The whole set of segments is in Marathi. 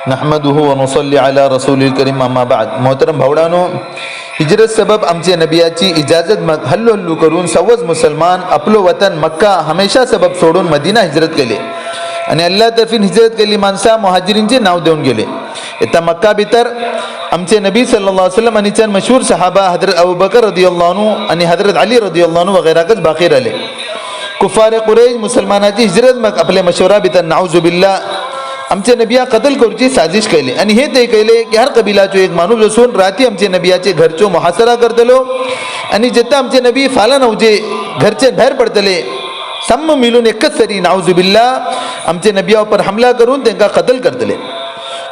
नहमदुहु व नुसल्ली अला रसूलिल करीम अम्मा बाद. मोहतरम भावडानो, हिजरत सबब आमचे नबियाची इजाजत मग हल्लू हल्लू करून सवज मुसलमान आपलो वतन मक्का हमेशा सबब सोडून मदीना हिजरत केले आणि अल्लाह तर्फीन हिजरत केली माणसा मुहाजिरींचे नाव देऊन गेले. येता मक्का भितर आमचे नबी सल्लल्लाहु अलैहि वसल्लम आणि चंद मशहूर सहाबा हजरत अबू बकर रदियल्लाहु अन्हु आणि हजरत अली रदियल्लाहु अन्हु वगैरहच बाकी राहिले. कुफार कुरैश मुसलमानाची हिजरत मग आपले मशवरा भितर नाउजुबिल्ला आमचे नबिया कतल करूची साजिश केली आणि हे ते केले की हर कबिलाचो एक माणूस असून राती आमचे नबियाचे घरचो मुहासरा करतलो आणि जेता आमचे नबी फाला नवजे घरचे बाहेर पडतले सम मिळून एकच सरी नाउजुबिल्ला आमचे नबियावर हमला करून त्यांना कतल करतले.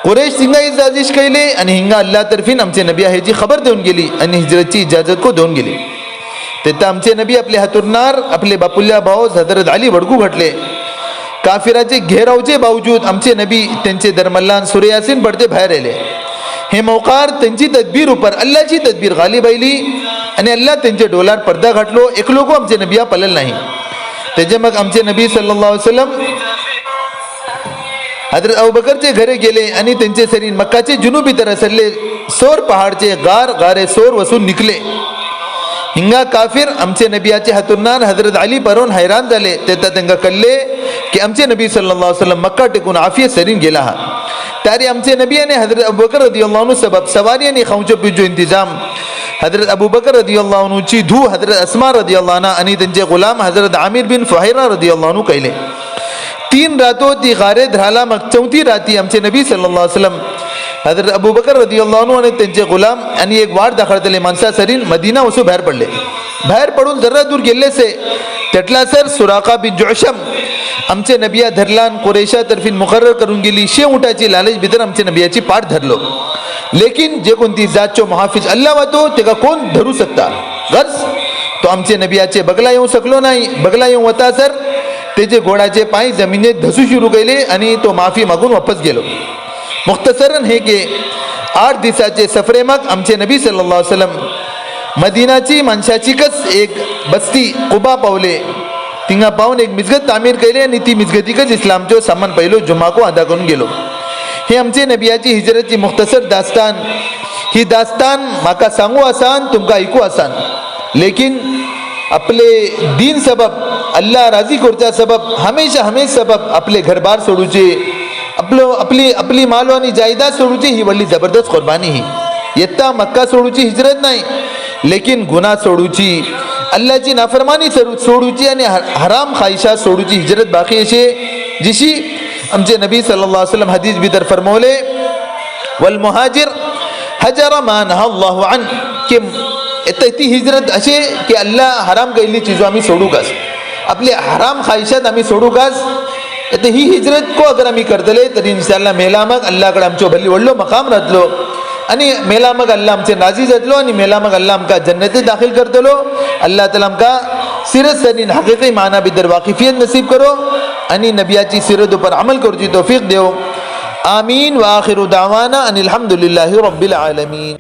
कुरैश हिंगा ही साजिश केली आणि हिंगा अल्लाह तर्फीन आमचे नबिया ह्याची खबर देऊन गेली आणि हिजरतची इजाजत को देऊन गेली. तेता आमचे नबी आपले हातुरनार आपले बापुल्या भाऊ हजरत अली वडकू घटले. काफिराचे घेरावचे बावजूद आमचे नबी त्यांचे दरमल्लान सूर्यासीन पडते बाहेर आले. हे मौकार त्यांची तदबीर उपर अल्लाची तदबीर गालिब आयली आणि अल्लाह त्यांचे डोलार पडदा घातलो. एक लोक आमचे नबिया पलल नाही. त्याचे मग आमचे नबी सल्लल्लाहु अलैहि वसल्लम हजरत अबू बकरचे घरे गेले आणि त्यांचे शरीर मक्काचे जुनुबी तरफ सरले सोर पहाडचे गारे सोर वसून निघले. हिंगा काफिर आमचे नबियाचे हातुरनार हजरत अली परून हैरान झाले. तेता त्यांना कळले की आमचे नबी सल्लल्लाहु अलैहि वसल्लम मक्का टेकून आफियत सरीन गेला हा. त्यारी आमचे नबी आणि हजरत अबू बकर रदियल्लाहु अन्हु सबब सवारी आणि खाऊचो पिजो इंतजाम हजरत अबू बकर रदियल्लाहु अन्हु ची धू हजरत अस्मा रदियल्लाहु अन्हा आणि त्यांचे गुलाम हजरत आमिर बिन फुहैरा रदियल्लाहु अन्हु केले. 3 रातो ती गारे धराला. मग 4थी राती आमचे नबी सल्लल्लाहु अलैहि वसल्लम हजरत अबू बकर रदियल्लाहु अन्हु आणि त्यांचे गुलाम आणि एक वाट दाखळतले माणसा सरीन मदीना वसू बाहेर पडले. बाहेर पडून जरा दूर गेले से तेटला सर सुराका बिन जोशम आमचे नबिया धरलान कुरैशा तर्फीन मुकर्रर करून गेली. 6 उंटाची लालच भितर आमचे नबियाची पाठ धरलो. लेकिन जे कोणती जातचो मुहाफिज अल्लाह वातो तेका कोण धरू शकता. गर्ज तो आमचे नबियाचे बगला येऊ शकलो नाही. बगला येऊ होता सर त्याचे घोडाचे पाय जमिनीत धसू सुरू केले आणि तो माफी मागून वापस गेलो. मुख्तसरन हे की 8 दिवसाचे सफरे मग आमचे नबी सल्लल्लाहु अलैहि वसल्लम मदीनाची माणसाचीकच एक बस्ती कुबा पावले. तिंगा पाहून एक मिजगत तामीर केली आणि ती मिजगतीकच इस्लामचो सामान पहिलो जुमाको अदा करून गेलो. हे आमचे नबियाची हिजरतची मुख्तसर दास्तान. ही दास्तान माका सांगू आसान तुमका ऐकू आसान. लेकिन आपले दीन सबब अल्लाह राजी करच्या सबब हमेशा सबब आपले घरबार सोडूचे आपली मालो आणि जायदाद सोडूची ही वडली जबरदस्त कुर्बानी ही. येता मक्का सोडूची हिजरत नाही लेकिन गुन्हा सोडूची अल्लाहची नाफरमानी सोडूची आणि हराम खाहिशा सोडूची हिजरत बाकी असे जिशी आमचे नबी सल्लल्लाहु अलैहि वसल्लम हदीस भितर फरमवले वल मुहाजिर हजर मा नहा अल्लाहु अन की येता ती हिजरत असे की अल्लाह हराम केलेली चीजो आम्ही सोडू कास आपले हराम खाहिशात आम्ही सोडू कास. येता ही हिजरत को अगर आम्ही करतले तरी इंशाअल्लाह मेला मग अल्लाहकडे आमचो भल्ली व्हडलो मकाम राहतलो आणि मेला मग अल्लाह आमचे नाजी जातलो आणि मेला मग अल्लाह आमका जन्नतीत दाखल करतलो. अल्लाह ताला आमका सिरत सरीन हकीकी माना भितर वाकिफियत नसीब करो आणि नबियाची सिरत उपर अमल करूची तौफीक देव. आमीन व आखिरु दावाना अनिल हम्दुलिल्लाहि रब्बिल आलमीन.